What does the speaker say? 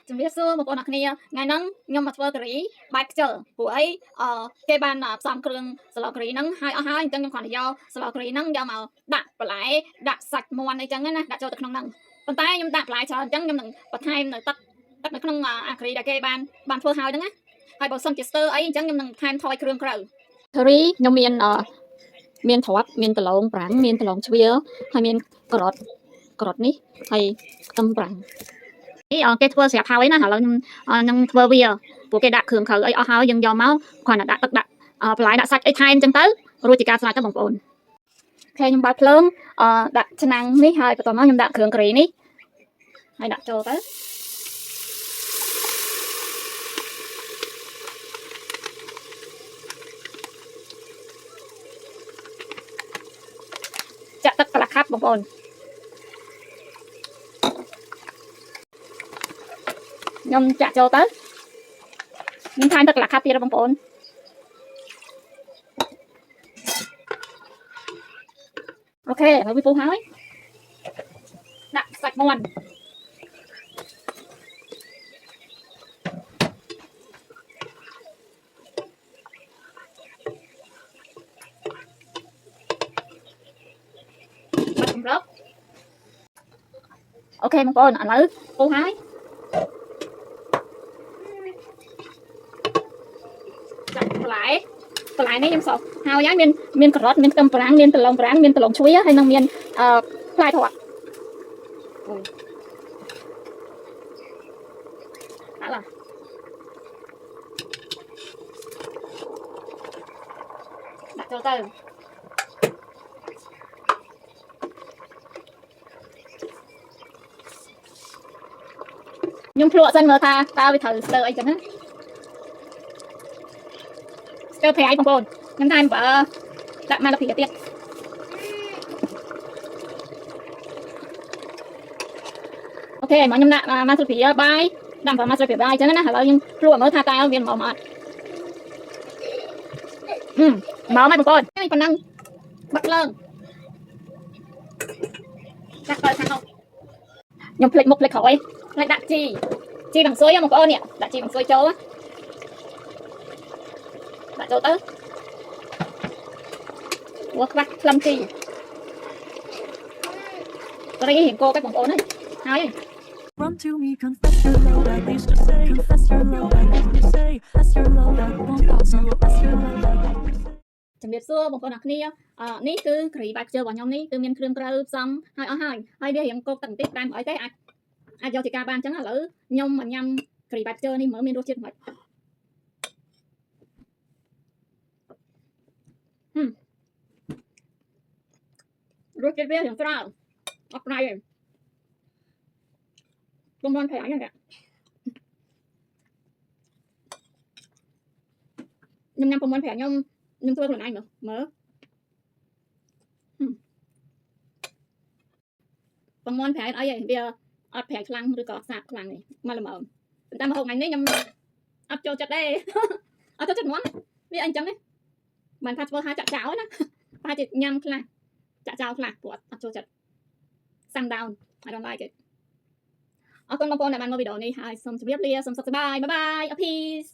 ជំរាបសួរបងប្អូនអរគ្នាថ្ងៃហ្នឹងខ្ញុំមកធ្វើការីបាយខ្ជិលព្រោះអីគេបានផ្សំគ្រឿងស្លការីហ្នឹងហើយអស់ហើយអញ្ចឹងខ្ញុំគ្រាន់តែយកស្លការីហ្នឹងយកមកដាក់បន្លែដាក់សាច់មាន់អីចឹងណាដាក់ចូលទៅក្នុងហ្នឹងប៉ុន្តែខ្ញុំដាក់បន្លែច្រើនអញ្ចឹងខ្ញុំនឹងបន្ថែមនៅទឹកនៅក្នុងអាការីដែលគេបានធ្វើហើយហ្នឹងណាហើយបើសិនជាស្ទើរអីអញ្ចឹងខ្ញុំនឹងថែមថយគ្រឿងក្រៅការីខ្ញុំមានត្រប់មានប្រឡងប្រាំងមានប្រឡងជ្វាហើយមានការ៉ុតនេះហើយខ្ទឹមប្រាំងគេធ្វើស្រាប់ហើយណាឥឡូវខ្ញុំធ្វើវាពួកគេដាក់គ្រឿងក្រៅអីអស់ហើយយើងយកមកគ្រាន់តែដាក់ទឹកដាក់បន្លែដាក់សាច់អីថែមអញ្ចឹងទៅរួចជាការស្រេចទៅបងប្អូនខ្ញុំបើកភ្លើងដាក់ឆ្នាំងនេះហើយបន្ទាប់មកខ្ញុំដាក់គ្រឿងការីនេះហើយដាក់ចូលទៅចាក់ទឹកកន្លះខាប់បងប្អូនខ្ញុំចាក់ចូលទៅខ្ញុំថែមទឹកកន្លះខាប់ទៀតបងប្អូនអូខេហើយវាពុះហើយដាក់សាច់មាន់អូខេបងប្អូនឥឡូវពុះហើយដាក់បន្លែនេះខ្ញុំសោះហើយមានការ៉ុតមានខ្ទឹមប្រាំងមានប្រឡងប្រាំងមានប្រឡងជ្វាហើយនឹងមានផ្លែត្រប់ដាក់ឡាដាក់ចូលទៅខ្ញុំភ្លក់សិនមើលថាតើវាត្រូវស្ទើរអីចឹងណាស្ទើរប្រៃបងប្អូនខ្ញុំថែមបើដាក់មកលពីទៀតអូខេមកខ្ញុំដាក់មកលពីបាយដាក់មកលពីបាយចឹងណាឥឡូវខ្ញុំភ្លក់មើលថាតើវាមកអត់មកមកបងប្អូននេះប៉ុណ្ណឹងបាត់ឡើងដាក់ទៅខាងនោះខ្ញុំភ្លេចមុខភ្លេចក្រោយហើយដាក់ជីបង្សុយបងប្អូននេះដាក់ជីបង្សុយចូលដាក់ចូលទៅព្រោះខ្វះក្លឹមជីរីរៀងគោទៅបងប្អូនហើយ Run to me, confess your love, at least to say, confess your love, at least to say, confess your love, that won't pass, confess your love, that won't pass. ជំរាបសួរបងប្អូនអរគ្នានេះគឺការីបាយខ្ជិលរបស់ខ្ញុំនេះគឺមានគ្រឿងក្រៅផ្សំហើយអស់ហើយវារៀងគោកទឹកបន្តិចតែមិនអីទេអាចយកជាការបានអញ្ចឹងឥឡូវខ្ញុំមកញ៉ាំការីបាយខ្ជិលនេះមើលមានរសជាតិមិនរសជាតិវាយ៉ាងស្រាលអត់ប្រៃទេពុំបានប្រៃហ្នឹងខ្ញុំញ៉ាំពុំបានប្រៃខ្ញុំធ្វើខ្លួនឯងមើលពុំបានប្រៃអីវាអត់ប្រៃខ្លាំងឬក៏សាបខ្លាំងទេមកល្មមតែមកហូបថ្ងៃនេះខ្ញុំអត់ចូលចិត្តទេអត់ចូលចិត្តហ្មងវាអីចឹងទេមិនថាធ្វើឲ្យចាក់ចោលណាប្រហែលជាញ៉ាំខ្លះចាក់ចោលខ្លះព្រោះអត់ចូលចិត្ត sundown I don't like it អរគុណបងប្អូនដែលបានមើលវីដេអូនេះហើយសូមជម្រាបលាសូមសុខសប្បាយបាយបាយ peace